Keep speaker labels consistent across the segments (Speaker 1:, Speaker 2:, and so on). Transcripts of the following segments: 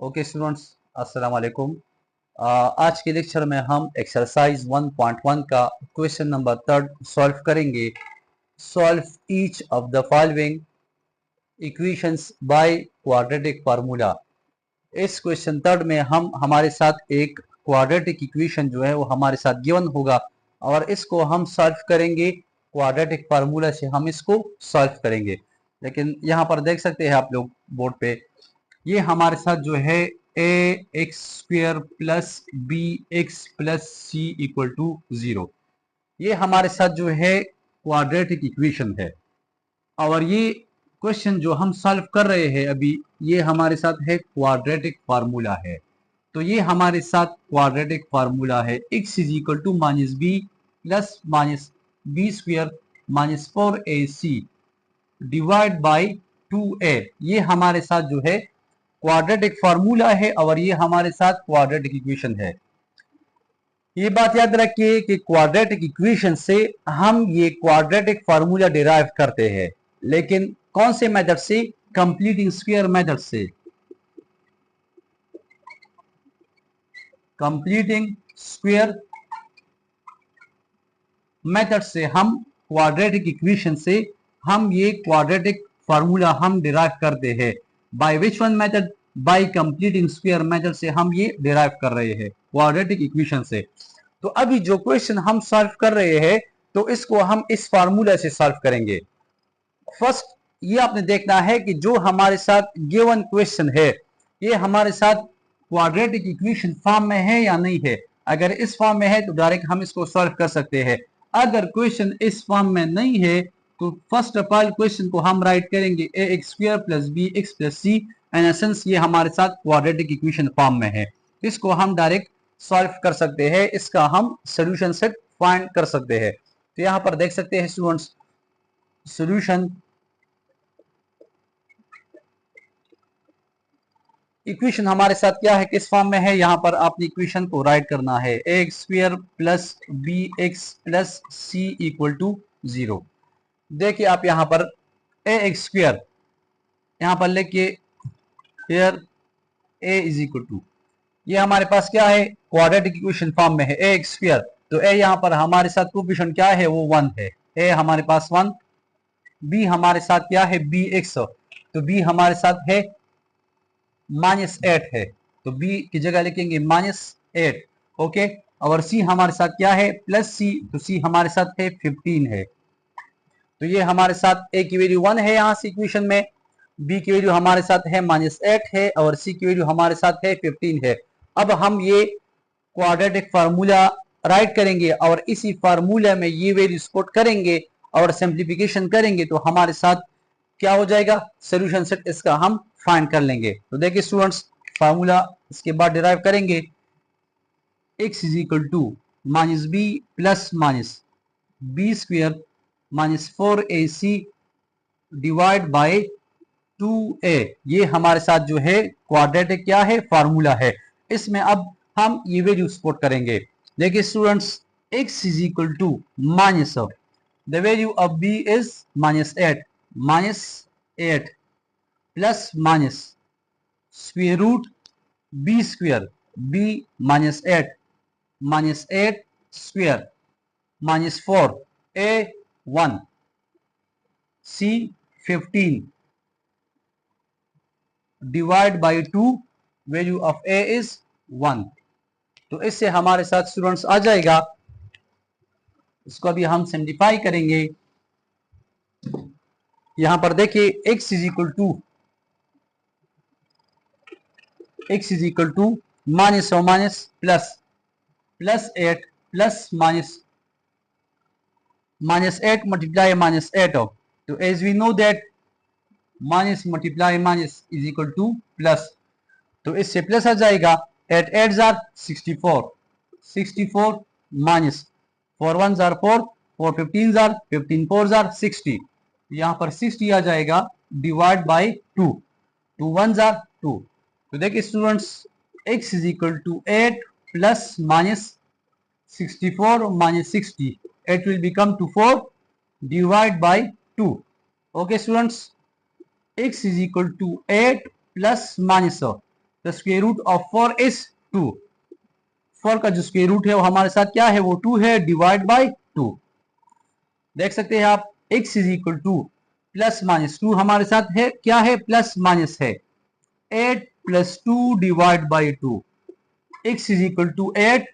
Speaker 1: Okay students, अस्सलाम वालेकुम। आज के लेक्चर में हम एक्सरसाइज 1.1 का क्वेश्चन नंबर 3 सॉल्व करेंगे। Solve each of the following equations by quadratic formula. इस क्वेश्चन 3 में हम हमारे साथ एक क्वाड्रेटिक इक्वेशन जो है वो हमारे साथ गिवन होगा और इसको हम सॉल्व करेंगे। क्वाड्रेटिक फार्मूला से हम इसको सॉल्व करेंगे। लेकिन यहाँ पर देख सकते हैं आप लोग बोर्ड पे, ये हमारे साथ जो है a x square plus b x plus c equal to 0, ये हमारे साथ जो है क्वाड्रेटिक इक्वेशन है। और ये क्वेश्चन जो हम सॉल्व कर रहे हैं अभी, ये हमारे साथ है क्वाड्रेटिक फार्मूला है। तो ये हमारे साथ क्वाड्रेटिक फार्मूला है, x is equal to minus B plus minus B square minus 4ac divide by 2a। ये हमारे साथ जो है क्वाड्रेटिक फार्मूला है और ये हमारे साथ क्वाड्रेटिक इक्वेशन है। ये बात याद रखिए कि क्वाड्रेटिक इक्वेशन से हम ये क्वाड्रेटिक फार्मूला डिराइव करते हैं, लेकिन कौन से मेथड से? कंप्लीटिंग स्क्वायर मेथड से। कंप्लीटिंग स्क्वायर मेथड से हम क्वाड्रेटिक इक्वेशन से हम ये क्वाड्रेटिक फार्मूला हम डिराइव करते हैं। By which one method? Bye completing square method से हम ये डिराइव कर रहे हैं क्वाड्रेटिक इक्वेशन से। तो अभी जो क्वेश्चन हम सॉल्व कर रहे हैं, तो इसको हम इस फार्मूला से सॉल्व करेंगे। फर्स्ट ये आपने देखना है कि जो हमारे साथ गिवन क्वेश्चन है, ये हमारे साथ क्वाड्रेटिक इक्वेशन फॉर्म में है या नहीं है। अगर इस फॉर्म में है तो डायरेक्ट हम इसको सॉल्व कर सकते हैं। अगर क्वेश्चन इस फॉर्म में नहीं है तो फर्स्ट ऑफ ऑल क्वेश्चन को हम राइट करेंगे a x square plus b x plus c. In essence ये हमारे साथ क्वाड्रेटिक इक्वेशन फॉर्म में है, इसको हम डायरेक्ट सॉल्व कर सकते हैं, इसका हम सोल्यूशन सेट फाइंड कर सकते हैं। तो यहाँ पर देख सकते हैं स्टूडेंट्स, सोल्यूशन इक्वेशन हमारे साथ क्या है, किस फॉर्म में है। यहाँ पर आपने इक्वेशन को राइट करना है, a x square plus b x plus c equal to 0। देखिए आप यहाँ पर ए एक्स स्क्वायर यहाँ पर लेके here A is equal to, ये हमारे पास क्या है, क्वाड्रेटिक इक्वेशन फॉर्म में है ए एक्स स्क्वायर। तो ए यहाँ पर हमारे साथ कोएफिशिएंट क्या है, वो 1 है। ए हमारे पास 1, बी हमारे साथ क्या है, बी एक्स, तो बी हमारे साथ है -8 है, तो बी की जगह लिखेंगे -8। ओके, और सी हमारे साथ क्या है, प्लस सी, तो सी हमारे साथ है 15 है। तो ये हमारे साथ ए की वैल्यू 1 है यहाँ से इक्वेशन में, बी की वैल्यू हमारे साथ है -8 है और सी की वैल्यू हमारे साथ है 15 है। अब हम ये क्वाड्रेटिक फार्मूला राइट करेंगे और इसी फार्मूला में ये वैल्यू पुट करेंगे और सिंप्लीफिकेशन करेंगे, तो हमारे साथ क्या हो जाएगा, सोल्यूशन सेट इसका हम फाइंड कर लेंगे। तो देखिए स्टूडेंट्स, फार्मूला इसके बाद डिराइव करेंगे, x is equal to minus B plus minus B square minus 4ac divide by 2a। ये हमारे साथ जो है क्वाड्रेटिक क्या है, फार्मूला है। इसमें अब हम ये वैल्यू पुट करेंगे। देखिए students, x is equal to minus of the value of b is -8 plus minus square root b square, b -8 square minus 4 a 1 c 15 divide by 2, value of a is 1। तो इससे हमारे साथ students आ जाएगा, इसको अभी हम सिंप्लीफाई करेंगे। यहां पर देखिए x is equal to minus और minus plus 8 plus minus 8 multiply -8 of, तो as we know that minus multiply minus is equal to plus, तो इससे प्लस आ जाएगा। 8 8 जार 64 माइनस 4 1 जार 4 4 15 जार 15 4 जार 60, यहाँ पर 60 आ जाएगा डिवाइड बाय 2 2 1 जार 2। तो देखिए students, x is equal to 8 plus minus 64 minus 60, 8 will become to 4 divide by 2। okay students, x is equal to 8 plus minus the square root of 4 is 2। 4 का जो स्क्वायर रूट है वो हमारे साथ क्या है, वो 2 है, डिवाइड बाय 2। देख सकते हैं आप x is equal to plus minus 2 हमारे साथ है, क्या है, प्लस माइनस है, 8 plus 2 divide by 2। x is equal to 8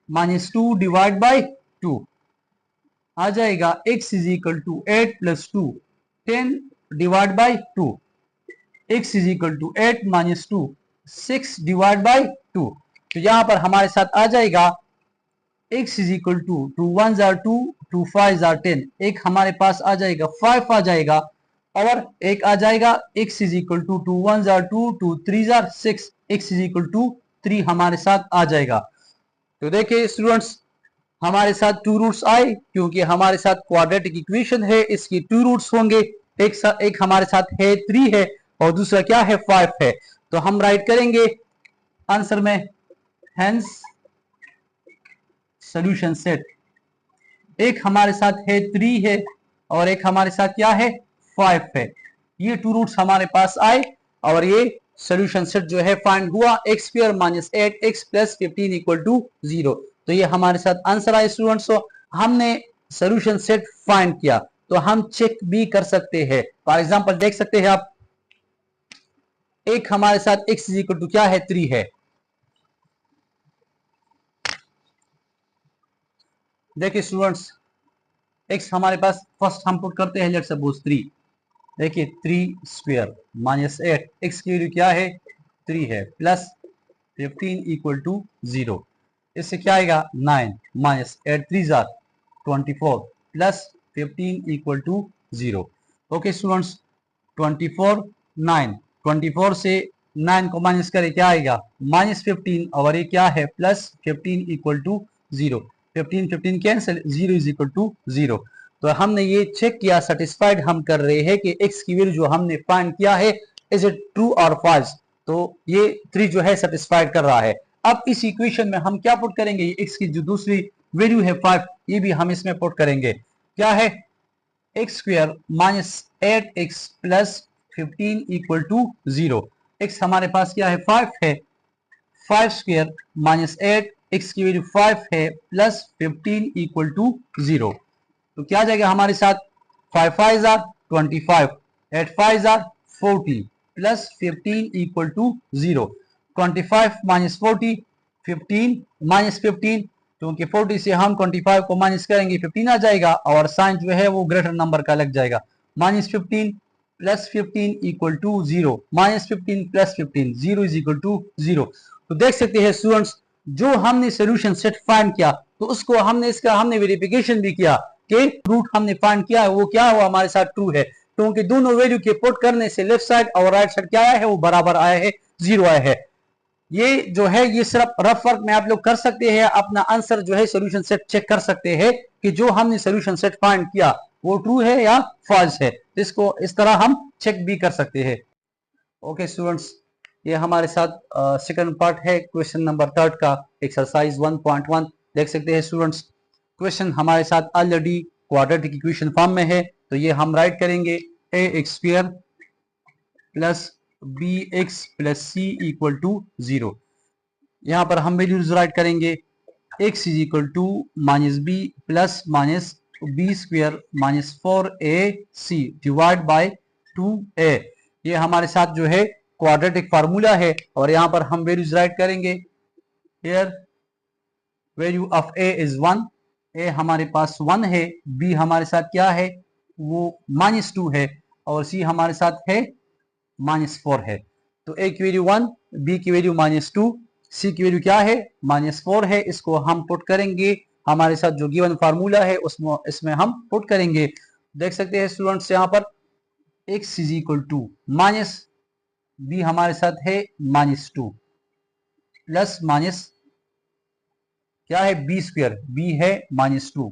Speaker 1: minus 2 divide by 2 आ जाएगा x is equal to 8 plus 2 10 divide by 2। x is equal to 8 minus 2 6 divide by 2। तो यहां पर हमारे साथ आ जाएगा x इज इक्वल टू 2 1 जार 2 2 5 जार 10, एक हमारे पास आ जाएगा 5 आ जाएगा, और एक आ जाएगा x इज इक्वल टू 2 1 जार 2 2 3 जार 6, x इज इक्वल टू 3 हमारे साथ आ जाएगा। तो देखिए स्टूडेंट्स, हमारे साथ टू रूट्स आए क्योंकि हमारे साथ क्वाड्रेटिक इक्वेशन है, इसकी टू रूट्स होंगे। एक हमारे साथ है 3 है और दूसरा क्या है 5 है। तो हम राइट करेंगे आंसर में, हेंस सॉल्यूशन सेट। एक हमारे साथ है 3 है और एक हमारे साथ क्या है 5 है। ये टू रूट्स हमारे पास आए और ये सॉल्यूशन सेट जो है फाइंड हुआ, x square minus 8 x plus 15 equal to 0। तो ये हमारे साथ आंसर आए स्टूडेंट्स। तो हमने सॉल्यूशन सेट फाइंड किया, तो हम चेक भी कर सकते हैं। फॉर एग्जांपल देख सकते हैं आप, एक हमारे साथ एक्स इज इक्वल टू क्या है 3 है। देखिए स्टूडेंट्स, एक्स हमारे पास फर्स्ट हम पुट करते हैं, लेट्स सपोज 3। देखिए 3 स्क्वायर माइनस 8, एक्स की वैल्यू क्या है 3 है, प्लस 15 इक्वल टू 0। इससे क्या आएगा 9 माइनस 8 3 जार 24 plus 15 equal to 0। Okay students, 24 9 24 से 9 को माइनस करें क्या आएगा माइनस 15, और ये क्या है plus 15 equal to 0। 15 15 cancel, 0 is equal to 0। तो हमने ये चेक किया, सेटिस्फाइड हम कर रहे हैं कि x की वैल्यू जो हमने फाइंड किया है इज इट ट्रू और फॉल्स। तो ये 3 जो है सेटिस्फाइड कर रहा है। अब इस इक्वेशन में हम क्या पुट करेंगे, x की जो दूसरी वैल्यू है 5, ये भी हम इसमें पुट करेंगे। क्या है, x square minus 8 x plus 15 equal to 0। X हमारे पास क्या है 5 है, 5 स्क्वायर माइनस 8, एक्स की वैल्यू 5 है, प्लस 15 इक्वल टू 0। तो क्या आ जाएगा हमारे साथ, 5 5 are 25, 8 5 are 40, plus 15 equal to 0। 25 minus 40, 15 minus 15, क्योंकि 40 से हम 25 को माइनस करेंगे 15 आ जाएगा, और साइन जो है वो ग्रेटर नंबर का लग जाएगा। Minus 15 plus 15 equal to 0, minus 15 plus 15, 0 is equal to 0। तो देख सकते हैं स्टूडेंट्स, जो हमने सोल्यूशन सेट फाइंड किया तो उसको हमने वेरिफिकेशन भी किया कि रूट हमने फाइंड किया है वो क्या है, वो हमारे साथ ट्रू है, क्योंकि दोनों वैल्यू के पुट करने से लेफ्ट साइड और राइट साइड क्या आया है, वो बराबर आया है, 0 आया है। ये जो है ये सिर्फ रफ वर्क में आप लोग कर सकते हैं, अपना आंसर जो है सोल्यूशन सेट चेक कर सकते हैं कि जो हमने सोल्यूशन सेट फाइंड किया वो ट्रू है या फॉल्स है। इसको इस तरह हम चेक भी कर सकते हैं। ओके स्टूडेंट्स, ये हमारे साथ सेकंड पार्ट है क्वेश्चन नंबर 3 का, एक्सरसाइज 1.1। देख सकते हैं स्टूडेंट्स, क्वेश्चन हमारे साथ ऑलरेडी क्वाड्रेटिक इक्वेशन फॉर्म में है। तो ये हम राइट करेंगे a x square plus b x plus c equal to 0। यहाँ पर हम वैल्यूज राइट करेंगे, x is equal to minus B plus minus B square minus 4ac divide by 2a। ये हमारे साथ जो है क्वाड्रेटिक फार्मूला है, और यहाँ पर हम वैल्यूज राइट करेंगे। Here value of a is 1, a हमारे पास 1 है, b हमारे साथ क्या है वो -2 है, और c हमारे साथ है -4 है। तो a की वैल्यू 1, b की वैल्यू -2, c की वैल्यू क्या है -4 है। इसको हम पुट करेंगे हमारे साथ जो गिवन फार्मूला है उसमें, इसमें हम पुट करेंगे। देख सकते हैं स्टूडेंट्स, यहाँ पर x is equal to minus b हमारे साथ है -2 प्लस माइनस क्या है b स्क्वायर, b है -2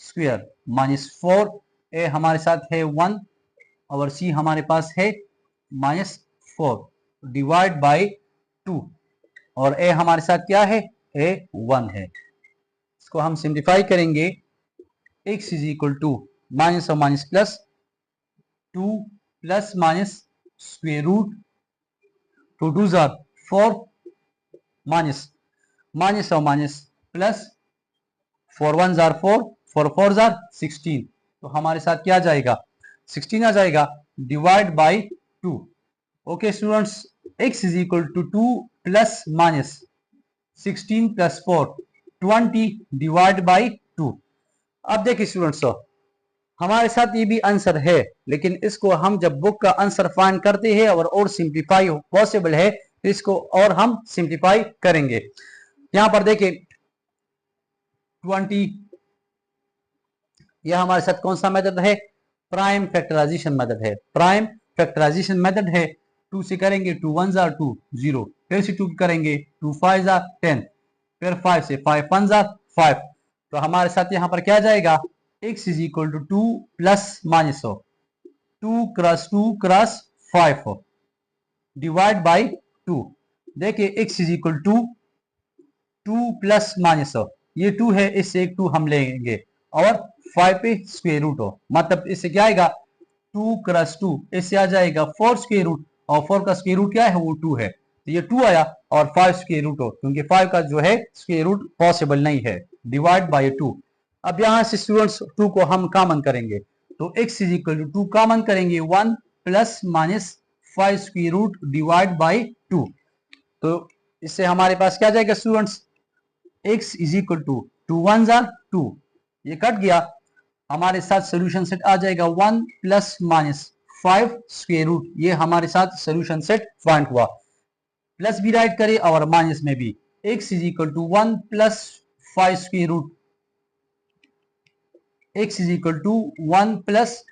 Speaker 1: स्क्वायर -4, a हमारे साथ है 1 और c हमारे पास है -4 डिवाइड बाय 2, और a हमारे साथ क्या है a 1 है। इसको हम सिंप्लीफाई करेंगे, x is equal to minus और minus plus 2 plus minus square root 2 2s are 4 minus minus और minus plus 4 1s are 4 4 4s are 16। तो हमारे साथ क्या आ जाएगा 16 आ जाएगा divide by 2। Okay students, x is equal to 2 plus minus 16 plus 4 20 divide by 2। अब देखिए स्टूडेंट्स, हमारे साथ ये भी आंसर है, लेकिन इसको हम जब बुक का आंसर फाइंड करते हैं और सिंप्लीफाई पॉसिबल है तो इसको और हम सिंप्लीफाई करेंगे। यहां पर देखिए 20, यह हमारे साथ कौन सा मेथड है, प्राइम फैक्टराइजेशन मेथड है। प्राइम फैक्टराइजेशन मेथड है। 2 से करेंगे 2 1s are 2 0, फिर से 2 करेंगे 2 5s are 10, फिर 5 से 5 1s are 5। तो हमारे साथ यहाँ पर क्या जाएगा x is equal to 2 plus minus 2 cross 2 cross 5 divide by 2। देखिए x is equal to 2 plus minus ये 2 है, इससे एक 2 हम लेंगे और 5 पे स्क्वायर रूट हो, मतलब इससे क्या आएगा 2 क्रॉस 2, इससे आ जाएगा 4 स्क्वायर रूट, और 4 का स्क्वायर रूट क्या है वो 2 है, तो ये 2 आया और 5 स्क्वायर रूट हो, क्योंकि 5 का जो है स्क्वायर रूट पॉसिबल नहीं है, डिवाइड बाय 2। अब यहां से स्टूडेंट्स 2 को हम कॉमन करेंगे, तो x is equal to 2 common करेंगे 1 plus minus 5 square root divide by 2। तो इससे हमारे पास क्या जाएगा students, x is equal to 2 1s are 2, ये कट गया, हमारे साथ सोल्यूशन सेट आ जाएगा 1 प्लस माइनस 5 स्क्वायर रूट। ये हमारे साथ सोल्यूशन सेट फाइंड हुआ। प्लस भी राइट करें और माइनस में भी, x is equal to 1 plus 5 square root, x is equal to 1 plus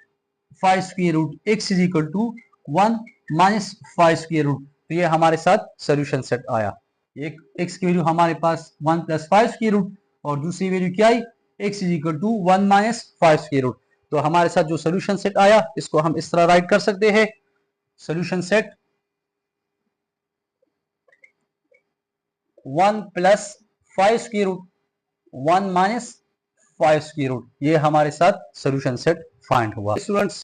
Speaker 1: 5 square root, x is equal to 1 minus 5 square root. तो ये हमारे साथ सोल्यूशन सेट आया। एक x की वैल्यू हमारे पास 1 प्लस 5 स्क्वायर रूट और दूसरी वैल्यू क्या आई, x is equal to 1 minus 5 square root. तो हमारे साथ जो सोल्यूशन सेट आया इसको हम इस तरह राइट कर सकते हैं, solution set 1 plus 5 square root 1 minus 5 square root, ये हमारे साथ सोल्यूशन सेट फाइंड हुआ। स्टूडेंट्स